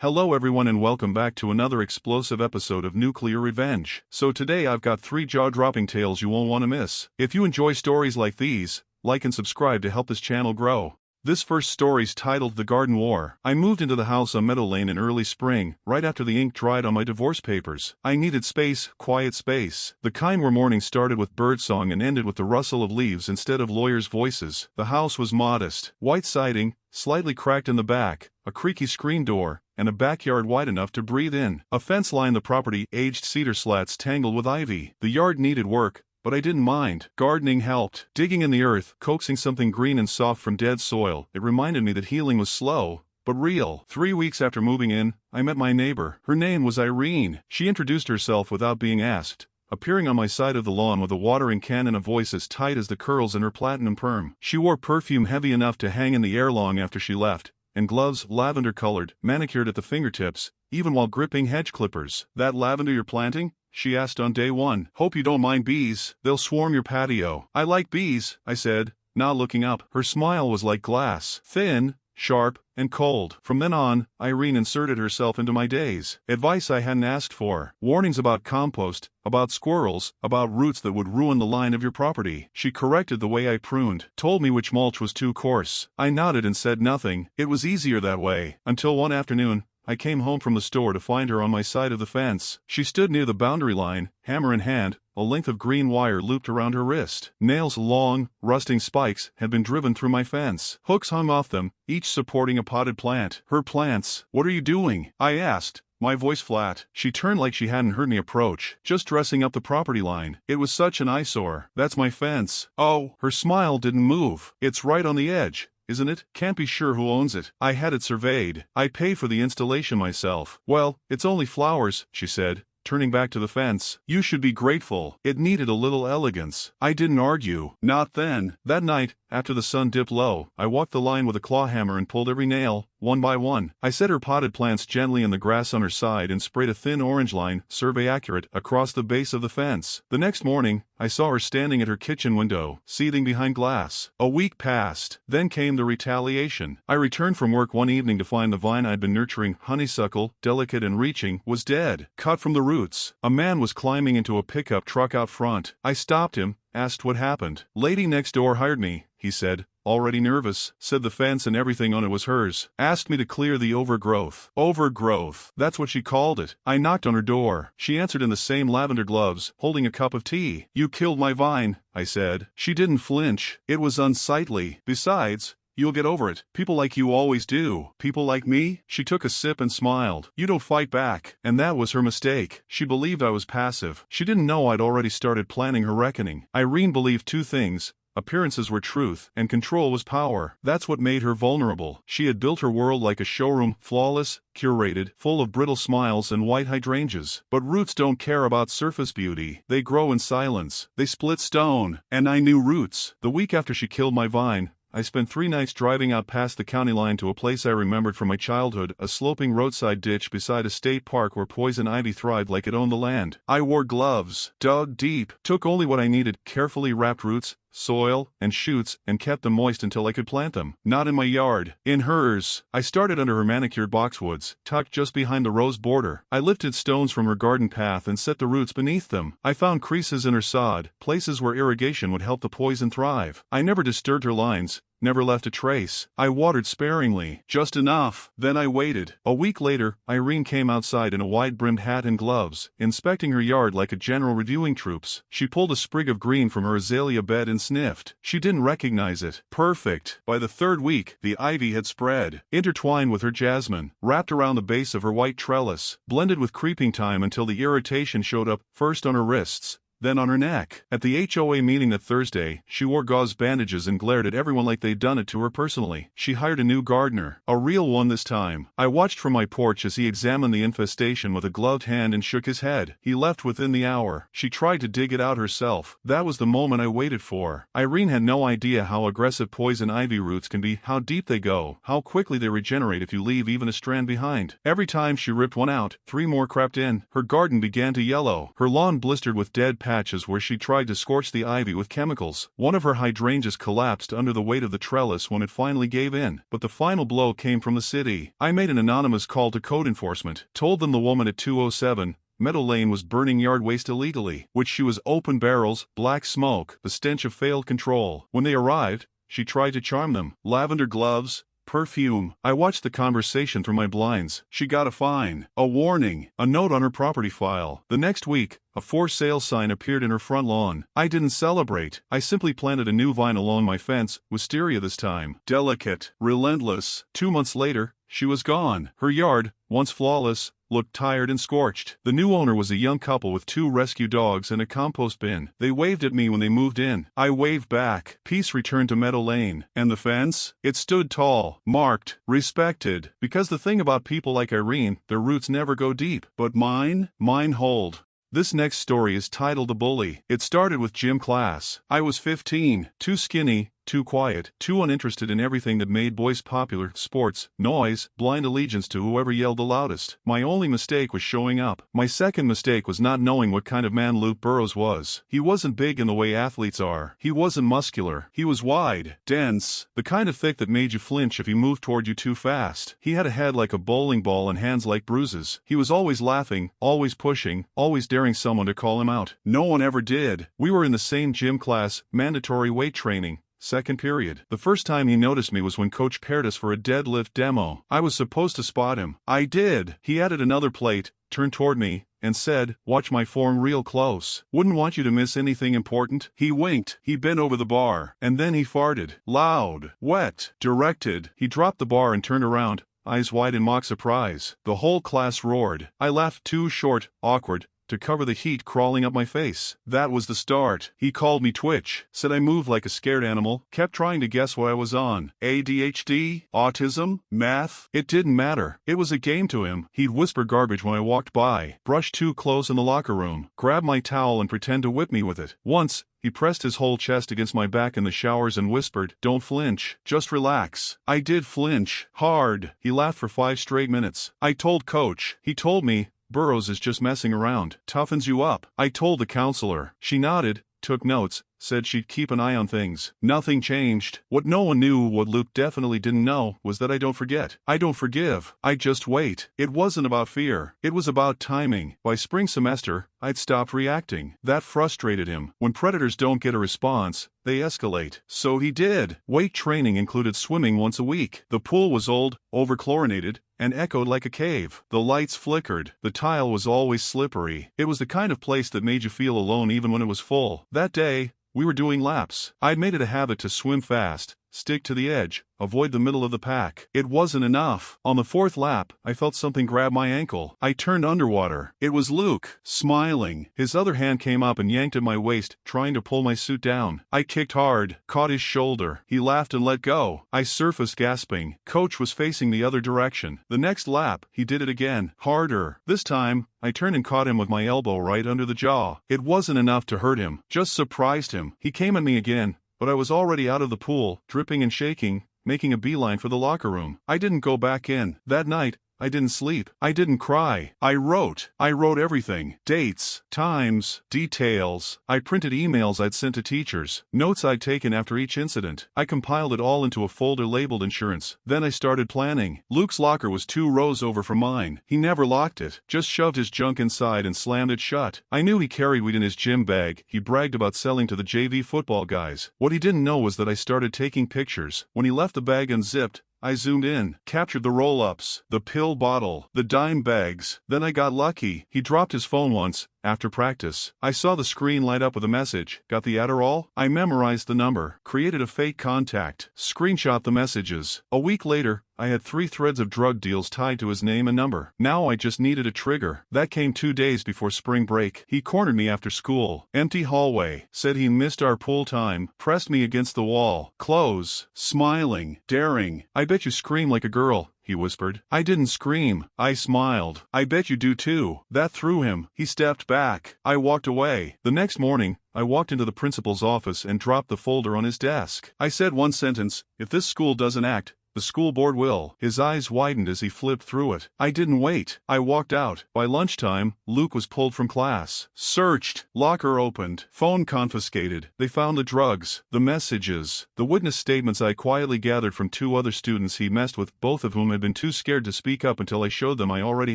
Hello everyone and welcome back to another explosive episode of Nuclear Revenge. So today I've got 3 jaw-dropping tales you won't want to miss. If you enjoy stories like these, like and subscribe to help this channel grow. This first story's titled The Garden War. I moved into the house on Meadow Lane in early spring, right after the ink dried on my divorce papers. I needed space, quiet space. The kind where mornings started with birdsong and ended with the rustle of leaves instead of lawyers' voices. The house was modest. White siding, slightly cracked in the back, a creaky screen door, and a backyard wide enough to breathe in. A fence lined the property, aged cedar slats tangled with ivy. The yard needed work, but I didn't mind. Gardening helped. Digging in the earth, coaxing something green and soft from dead soil. It reminded me that healing was slow, but real. 3 weeks after moving in, I met my neighbor. Her name was Irene. She introduced herself without being asked, appearing on my side of the lawn with a watering can and a voice as tight as the curls in her platinum perm. She wore perfume heavy enough to hang in the air long after she left, and gloves, lavender-colored, manicured at the fingertips, even while gripping hedge clippers. "That lavender you're planting?" she asked on day 1. "Hope you don't mind bees. They'll swarm your patio." "I like bees," I said, not looking up. Her smile was like glass, thin, sharp, and cold. From then on, Irene inserted herself into my days. Advice I hadn't asked for. Warnings about compost, about squirrels, about roots that would ruin the line of your property. She corrected the way I pruned, told me which mulch was too coarse. I nodded and said nothing. It was easier that way, until one afternoon, I came home from the store to find her on my side of the fence. She stood near the boundary line, hammer in hand, a length of green wire looped around her wrist. Nails, long, rusting spikes, had been driven through my fence. Hooks hung off them, each supporting a potted plant. Her plants. "What are you doing?" I asked, my voice flat. She turned like she hadn't heard me approach. "Just dressing up the property line. It was such an eyesore." "That's my fence." "Oh." Her smile didn't move. "It's right on the edge, isn't it? Can't be sure who owns it. I had it surveyed. I pay for the installation myself." "Well, it's only flowers," she said, turning back to the fence. "You should be grateful. It needed a little elegance." I didn't argue. Not then. That night, after the sun dipped low, I walked the line with a claw hammer and pulled every nail, one by one. I set her potted plants gently in the grass on her side and sprayed a thin orange line, survey accurate, across the base of the fence. The next morning, I saw her standing at her kitchen window, seething behind glass. A week passed. Then came the retaliation. I returned from work one evening to find the vine I'd been nurturing, honeysuckle, delicate and reaching, was dead, cut from the roots. A man was climbing into a pickup truck out front. I stopped him, asked what happened. "Lady next door hired me," he said, already nervous. "Said the fence and everything on it was hers. Asked me to clear the overgrowth." Overgrowth. That's what she called it. I knocked on her door. She answered in the same lavender gloves, holding a cup of tea. "You killed my vine," I said. She didn't flinch. "It was unsightly. Besides, you'll get over it. People like you always do." "People like me?" She took a sip and smiled. "You don't fight back." And that was her mistake. She believed I was passive. She didn't know I'd already started planning her reckoning. Irene believed 2 things. Appearances were truth, and control was power. That's what made her vulnerable. She had built her world like a showroom, flawless, curated, full of brittle smiles and white hydrangeas. But roots don't care about surface beauty. They grow in silence. They split stone. And I knew roots. The week after she killed my vine, I spent 3 nights driving out past the county line to a place I remembered from my childhood, a sloping roadside ditch beside a state park where poison ivy thrived like it owned the land. I wore gloves, dug deep, took only what I needed, carefully wrapped roots, soil, and shoots, and kept them moist until I could plant them. Not in my yard. In hers. I started under her manicured boxwoods, tucked just behind the rose border. I lifted stones from her garden path and set the roots beneath them. I found creases in her sod, places where irrigation would help the poison thrive. I never disturbed her lines, never left a trace. I watered sparingly, just enough. Then I waited. A week later, Irene came outside in a wide-brimmed hat and gloves, inspecting her yard like a general reviewing troops. She pulled a sprig of green from her azalea bed and sniffed. She didn't recognize it. Perfect. By the 3rd week, the ivy had spread, intertwined with her jasmine, wrapped around the base of her white trellis, blended with creeping time until the irritation showed up, first on her wrists, then on her neck. At the HOA meeting that Thursday, she wore gauze bandages and glared at everyone like they'd done it to her personally. She hired a new gardener. A real one this time. I watched from my porch as he examined the infestation with a gloved hand and shook his head. He left within the hour. She tried to dig it out herself. That was the moment I waited for. Irene had no idea how aggressive poison ivy roots can be, how deep they go, how quickly they regenerate if you leave even a strand behind. Every time she ripped one out, 3 more crept in. Her garden began to yellow. Her lawn blistered with dead patches patches where she tried to scorch the ivy with chemicals. One of her hydrangeas collapsed under the weight of the trellis when it finally gave in, but the final blow came from the city. I made an anonymous call to code enforcement, told them the woman at 207 Meadow Lane was burning yard waste illegally, which she was open barrels, black smoke, the stench of failed control. When they arrived, she tried to charm them. Lavender gloves, perfume. I watched the conversation through my blinds. She got a fine, a warning, a note on her property file. The next week, a for sale sign appeared in her front lawn. I didn't celebrate. I simply planted a new vine along my fence, wisteria this time. Delicate, relentless. 2 months later, she was gone. Her yard, once flawless, looked tired and scorched. The new owner was a young couple with 2 rescue dogs and a compost bin. They waved at me when they moved in. I waved back. Peace returned to Meadow Lane. And the fence? It stood tall, marked, respected. Because the thing about people like Irene, their roots never go deep. But mine hold. This next story is titled The Bully. It started with gym class. I was 15, too skinny, too quiet, too uninterested in everything that made boys popular: sports, noise, blind allegiance to whoever yelled the loudest. My only mistake was showing up. My second mistake was not knowing what kind of man Luke Burrows was. He wasn't big in the way athletes are. He wasn't muscular. He was wide, dense, the kind of thick that made you flinch if he moved toward you too fast. He had a head like a bowling ball and hands like bruises. He was always laughing, always pushing, always daring someone to call him out. No one ever did. We were in the same gym class, mandatory weight training. Second period. The first time he noticed me was when coach paired us for a deadlift demo. I was supposed to spot him. I did. He added another plate, turned toward me, and said, "Watch my form real close. Wouldn't want you to miss anything important." He winked. He bent over the bar. And then he farted. Loud, wet, directed. He dropped the bar and turned around, eyes wide in mock surprise. The whole class roared. I laughed too short, awkward, to cover the heat crawling up my face. That was the start. He called me Twitch, said I moved like a scared animal, kept trying to guess what I was on. ADHD? Autism? Math? It didn't matter. It was a game to him. He'd whisper garbage when I walked by, brush 2 clothes in the locker room, grab my towel and pretend to whip me with it. Once, he pressed his whole chest against my back in the showers and whispered, "Don't flinch, just relax." I did flinch. Hard. He laughed for 5 straight minutes. I told coach. He told me, "Burrows is just messing around. Toughens you up." I told the counselor. She nodded, took notes, said she'd keep an eye on things. Nothing changed. What no one knew, what Luke definitely didn't know, was that I don't forget. I don't forgive. I just wait. It wasn't about fear. It was about timing. By spring semester, I'd stopped reacting. That frustrated him. When predators don't get a response, they escalate. So he did. Weight training included swimming once a week. The pool was old, over-chlorinated, and echoed like a cave. The lights flickered. The tile was always slippery. It was the kind of place that made you feel alone even when it was full. That day, we were doing laps. I'd made it a habit to swim fast, stick to the edge, avoid the middle of the pack. It wasn't enough. On the 4th lap, I felt something grab my ankle. I turned underwater. It was Luke, smiling. His other hand came up and yanked at my waist, trying to pull my suit down. I kicked hard, caught his shoulder. He laughed and let go. I surfaced gasping. Coach was facing the other direction. The next lap, he did it again, harder. This time, I turned and caught him with my elbow right under the jaw. It wasn't enough to hurt him, just surprised him. He came at me again, but I was already out of the pool, dripping and shaking, making a beeline for the locker room. I didn't go back in. That night, I didn't sleep. I didn't cry. I wrote. I wrote everything. Dates, times, details. I printed emails I'd sent to teachers, notes I'd taken after each incident. I compiled it all into a folder labeled insurance. Then I started planning. Luke's locker was 2 rows over from mine. He never locked it, just shoved his junk inside and slammed it shut. I knew he carried weed in his gym bag. He bragged about selling to the JV football guys. What he didn't know was that I started taking pictures. When he left the bag unzipped, I zoomed in, captured the roll-ups, the pill bottle, the dime bags. Then I got lucky. He dropped his phone once, after practice. I saw the screen light up with a message. Got the Adderall? I memorized the number, created a fake contact, screenshot the messages. A week later, I had 3 threads of drug deals tied to his name and number. Now I just needed a trigger. That came 2 days before spring break. He cornered me after school. Empty hallway. Said he missed our pool time. Pressed me against the wall. Close. Smiling. Daring. "I bet you scream like a girl," he whispered. I didn't scream. I smiled. "I bet you do too." That threw him. He stepped back. I walked away. The next morning, I walked into the principal's office and dropped the folder on his desk. I said one sentence: "If this school doesn't act, The school board will. His eyes widened as he flipped through it. I didn't wait. I walked out. By lunchtime, Luke was pulled from class. Searched. Locker opened. Phone confiscated. They found the drugs, the messages, the witness statements I quietly gathered from 2 other students he messed with, both of whom had been too scared to speak up until I showed them I already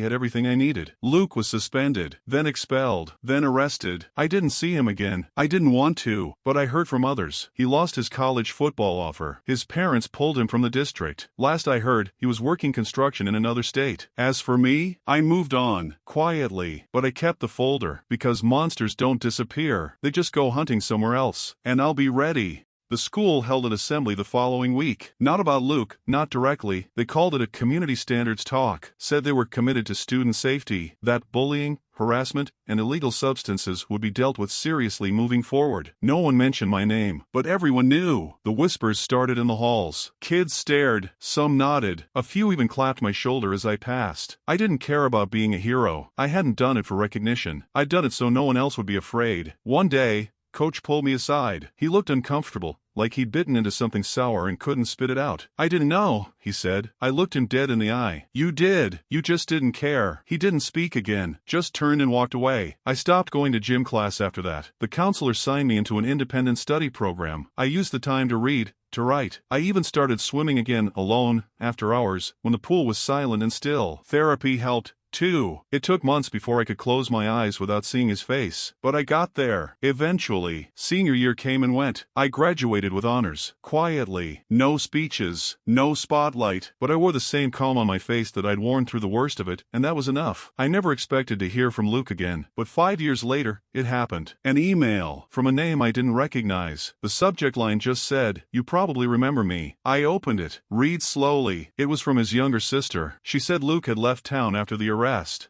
had everything I needed. Luke was suspended, then expelled, then arrested. I didn't see him again. I didn't want to, but I heard from others. He lost his college football offer. His parents pulled him from the district. Last I heard, he was working construction in another state. As for me, I moved on, quietly, but I kept the folder, because monsters don't disappear. They just go hunting somewhere else. And I'll be ready. The school held an assembly the following week. Not about Luke, not directly. They called it a community standards talk. Said they were committed to student safety, that bullying, harassment, and illegal substances would be dealt with seriously moving forward. No one mentioned my name, but everyone knew. The whispers started in the halls. Kids stared, some nodded, a few even clapped my shoulder as I passed. I didn't care about being a hero. I hadn't done it for recognition. I'd done it so no one else would be afraid. One day, Coach pulled me aside. He looked uncomfortable, like he'd bitten into something sour and couldn't spit it out. I didn't know, he said. I looked him dead in the eye. You did. You just didn't care. He didn't speak again, just turned and walked away. I stopped going to gym class after that. The counselor signed me into an independent study program. I used the time to read, to write. I even started swimming again, alone, after hours, when the pool was silent and still. Therapy helped, too. It took months before I could close my eyes without seeing his face, but I got there. Eventually. Senior year came and went. I graduated with honors. Quietly. No speeches. No spotlight. But I wore the same calm on my face that I'd worn through the worst of it, and that was enough. I never expected to hear from Luke again, but 5 years later, it happened. An email. From a name I didn't recognize. The subject line just said, "You probably remember me." I opened it. Read slowly. It was from his younger sister. She said Luke had left town after the arrest.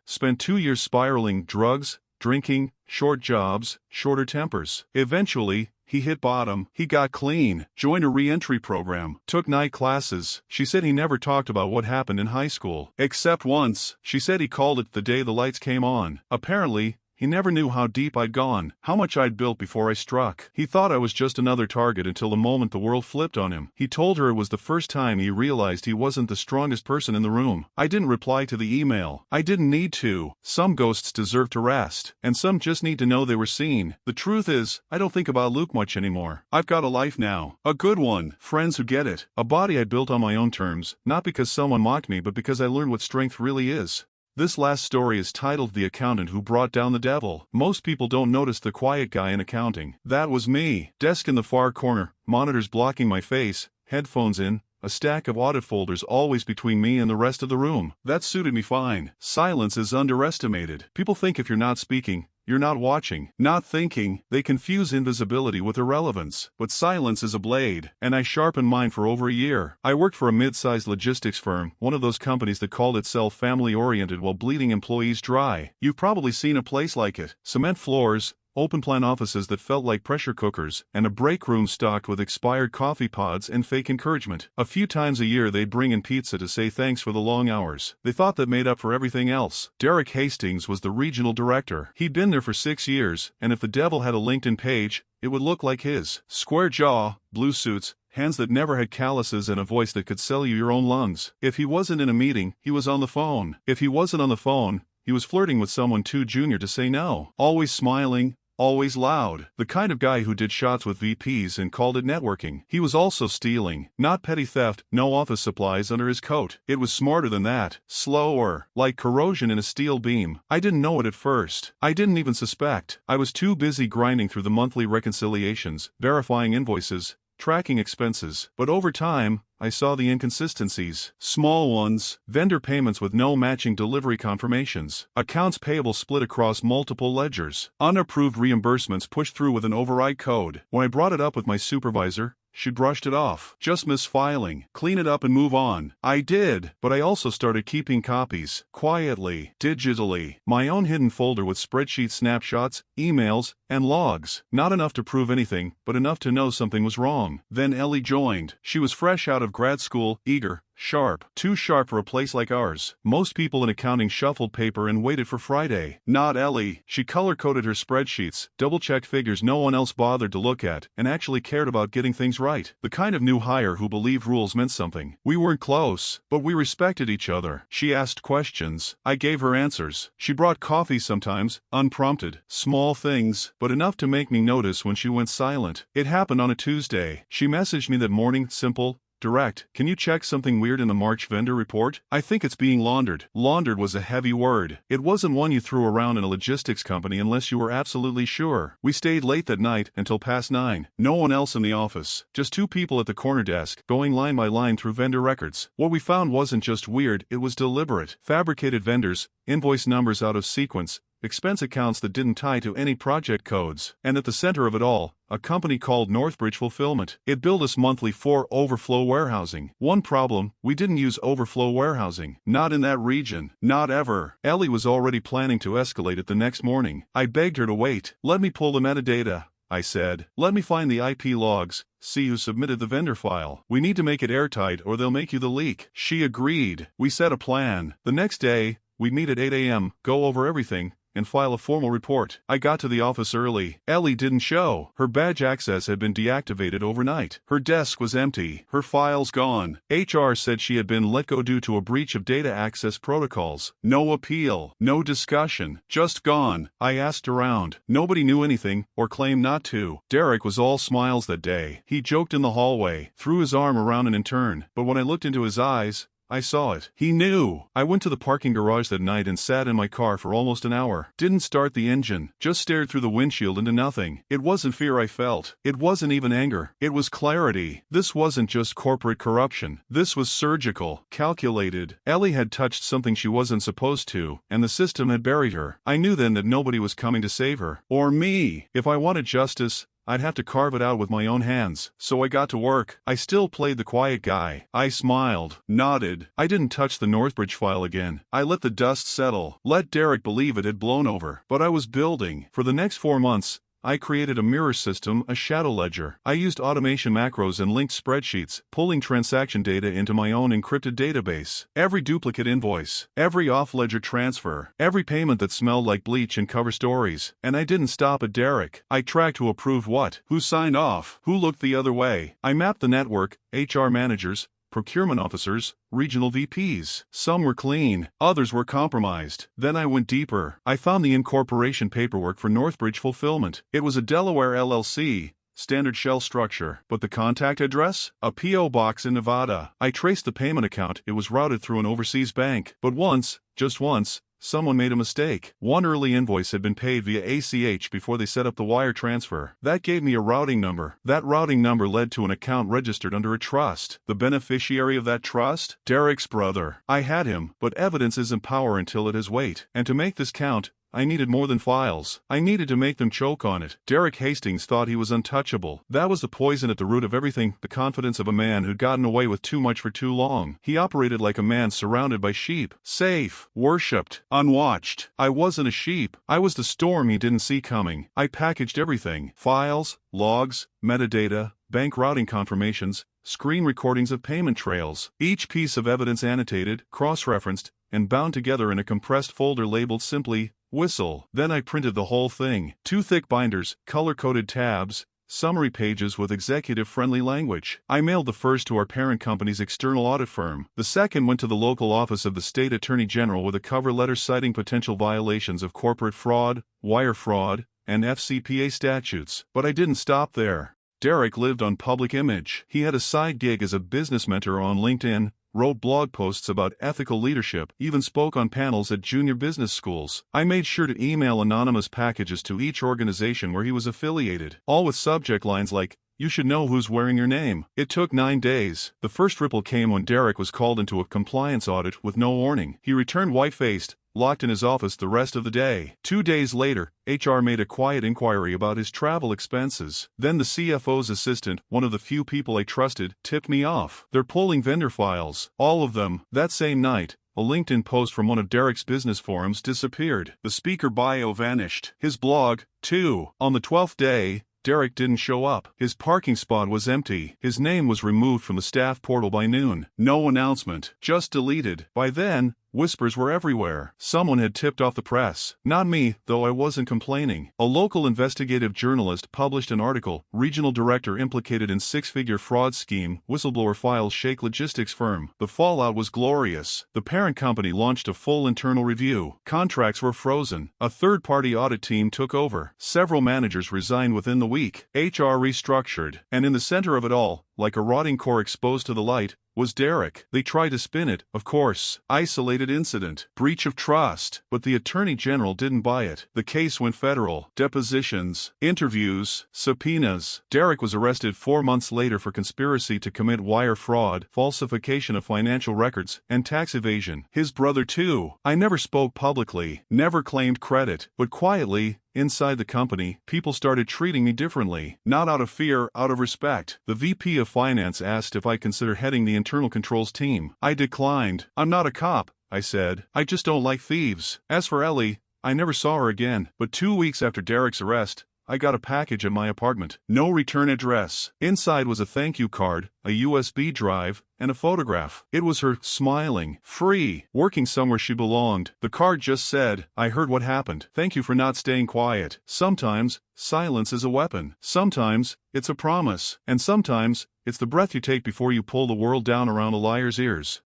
Spent 2 years spiraling, drugs, drinking, short jobs, shorter tempers. Eventually, he hit bottom. He got clean, joined a re-entry program, took night classes. She said he never talked about what happened in high school. Except once. She said he called it the day the lights came on. Apparently, he never knew how deep I'd gone, how much I'd built before I struck. He thought I was just another target until the moment the world flipped on him. He told her it was the first time he realized he wasn't the strongest person in the room. I didn't reply to the email. I didn't need to. Some ghosts deserve to rest, and some just need to know they were seen. The truth is, I don't think about Luke much anymore. I've got a life now. A good one. Friends who get it. A body I built on my own terms, not because someone mocked me but because I learned what strength really is. This last story is titled The Accountant Who Brought Down the Devil. Most people don't notice the quiet guy in accounting. That was me. Desk in the far corner, monitors blocking my face, headphones in, a stack of audit folders always between me and the rest of the room. That suited me fine. Silence is underestimated. People think if you're not speaking, you're not watching, not thinking. They confuse invisibility with irrelevance. But silence is a blade, and I sharpened mine for over a year. I worked for a mid-sized logistics firm, one of those companies that called itself family-oriented while bleeding employees dry. You've probably seen a place like it. Cement floors, open-plan offices that felt like pressure cookers, and a break room stocked with expired coffee pods and fake encouragement. A few times a year they'd bring in pizza to say thanks for the long hours. They thought that made up for everything else. Derek Hastings was the regional director. He'd been there for 6 years, and if the devil had a LinkedIn page, it would look like his. Square jaw, blue suits, hands that never had calluses, and a voice that could sell you your own lungs. If he wasn't in a meeting, he was on the phone. If he wasn't on the phone, he was flirting with someone too junior to say no. Always smiling, always loud. The kind of guy who did shots with VPs and called it networking. He was also stealing. Not petty theft, no office supplies under his coat. It was smarter than that. Slower. Like corrosion in a steel beam. I didn't know it at first. I didn't even suspect. I was too busy grinding through the monthly reconciliations, verifying invoices, tracking expenses. But over time, I saw the inconsistencies. Small ones, vendor payments with no matching delivery confirmations, accounts payable split across multiple ledgers, unapproved reimbursements pushed through with an override code. When I brought it up with my supervisor, she brushed it off. Just misfiling. Clean it up and move on. I did, but I also started keeping copies. Quietly. Digitally. My own hidden folder with spreadsheet snapshots, emails, and logs. Not enough to prove anything, but enough to know something was wrong. Then Ellie joined. She was fresh out of grad school, eager, Sharp. Too sharp for a place like ours. Most people in accounting shuffled paper and waited for Friday. Not Ellie. She color-coded her spreadsheets, double-checked figures no one else bothered to look at, and actually cared about getting things right. The kind of new hire who believed rules meant something. We weren't close, but we respected each other. She asked questions. I gave her answers. She brought coffee sometimes, unprompted. Small things, but enough to make me notice when she went silent. It happened on a Tuesday. She messaged me that morning, simple, direct. Can you check something weird in the March vendor report? I think it's being laundered. Laundered was a heavy word. It wasn't one you threw around in a logistics company unless you were absolutely sure. We stayed late that night until past 9. No one else in the office. Just 2 people at the corner desk, going line by line through vendor records. What we found wasn't just weird, it was deliberate. Fabricated vendors, invoice numbers out of sequence, expense accounts that didn't tie to any project codes. And at the center of it all, a company called Northbridge Fulfillment. It billed us monthly for overflow warehousing. One problem, we didn't use overflow warehousing. Not in that region. Not ever. Ellie was already planning to escalate it the next morning. I begged her to wait. Let me pull the metadata, I said. Let me find the IP logs, see who submitted the vendor file. We need to make it airtight or they'll make you the leak. She agreed. We set a plan. The next day, we'd meet at 8 a.m., go over everything, and file a formal report. I got to the office early. Ellie didn't show. Her badge access had been deactivated overnight. Her desk was empty. Her files gone. HR said she had been let go due to a breach of data access protocols. No appeal. No discussion. Just gone. I asked around. Nobody knew anything, or claimed not to. Derek was all smiles that day. He joked in the hallway, threw his arm around an intern, but when I looked into his eyes, I saw it. He knew. I went to the parking garage that night and sat in my car for almost an hour. Didn't start the engine. Just stared through the windshield into nothing. It wasn't fear I felt. It wasn't even anger. It was clarity. This wasn't just corporate corruption. This was surgical. Calculated. Ellie had touched something she wasn't supposed to, and the system had buried her. I knew then that nobody was coming to save her. Or me. If I wanted justice, I'd have to carve it out with my own hands. So I got to work. I still played the quiet guy. I smiled, nodded. I didn't touch the Northbridge file again. I let the dust settle. Let Derek believe it had blown over. But I was building. For the next 4 months, I created a mirror system, a shadow ledger. I used automation macros and linked spreadsheets, pulling transaction data into my own encrypted database. Every duplicate invoice, every off-ledger transfer, every payment that smelled like bleach in cover stories. And I didn't stop at Derek. I tracked who approved what, who signed off, who looked the other way. I mapped the network, HR managers, procurement officers, regional VPs. Some were clean, others were compromised. Then I went deeper. I found the incorporation paperwork for Northbridge Fulfillment. It was a Delaware LLC, standard shell structure. But the contact address? A P.O. box in Nevada. I traced the payment account. It was routed through an overseas bank. But once, just once, someone made a mistake. One early invoice had been paid via ACH before they set up the wire transfer. That gave me a routing number. That routing number led to an account registered under a trust. The beneficiary of that trust? Derek's brother. I had him, but evidence isn't power until it has weight. And to make this count, I needed more than files. I needed to make them choke on it. Derek Hastings thought he was untouchable. That was the poison at the root of everything, the confidence of a man who'd gotten away with too much for too long. He operated like a man surrounded by sheep. Safe, worshipped, unwatched. I wasn't a sheep. I was the storm he didn't see coming. I packaged everything. Files, logs, metadata, bank routing confirmations, screen recordings of payment trails. Each piece of evidence annotated, cross-referenced, and bound together in a compressed folder labeled simply, Whistle. Then I printed the whole thing. 2 thick binders, color-coded tabs, summary pages with executive-friendly language. I mailed the first to our parent company's external audit firm. The second went to the local office of the state attorney general with a cover letter citing potential violations of corporate fraud, wire fraud, and FCPA statutes. But I didn't stop there. Derek lived on public image. He had a side gig as a business mentor on LinkedIn, wrote blog posts about ethical leadership, even spoke on panels at junior business schools. I made sure to email anonymous packages to each organization where he was affiliated, all with subject lines like, "You should know who's wearing your name." It took 9 days. The first ripple came when Derek was called into a compliance audit with no warning. He returned white-faced, locked in his office the rest of the day. 2 days later, HR made a quiet inquiry about his travel expenses. Then the CFO's assistant, one of the few people I trusted, tipped me off. They're pulling vendor files. All of them. That same night, a LinkedIn post from one of Derek's business forums disappeared. The speaker bio vanished. His blog, too. On the 12th day, Derek didn't show up. His parking spot was empty. His name was removed from the staff portal by noon. No announcement, just deleted. By then, whispers were everywhere. Someone had tipped off the press. Not me, though I wasn't complaining. A local investigative journalist published an article, Regional Director Implicated in Six-Figure Fraud Scheme, Whistleblower Files Shake Logistics Firm. The fallout was glorious. The parent company launched a full internal review. Contracts were frozen. A third-party audit team took over. Several managers resigned within the week. HR restructured. And in the center of it all, like a rotting core exposed to the light, was Derek. They tried to spin it, of course. Isolated incident. Breach of trust. But the Attorney General didn't buy it. The case went federal. Depositions, interviews, subpoenas. Derek was arrested 4 months later for conspiracy to commit wire fraud, falsification of financial records, and tax evasion. His brother too. I never spoke publicly, never claimed credit, but quietly, inside the company, people started treating me differently. Not out of fear, out of respect. The VP of Finance asked if I consider heading the internal controls team. I declined. I'm not a cop, I said. I just don't like thieves. As for Ellie, I never saw her again. But 2 weeks after Derek's arrest, I got a package at my apartment. No return address. Inside was a thank you card, a USB drive, and a photograph. It was her, smiling, free, working somewhere she belonged. The card just said, "I heard what happened. Thank you for not staying quiet." Sometimes, silence is a weapon. Sometimes, it's a promise. And sometimes, it's the breath you take before you pull the world down around a liar's ears.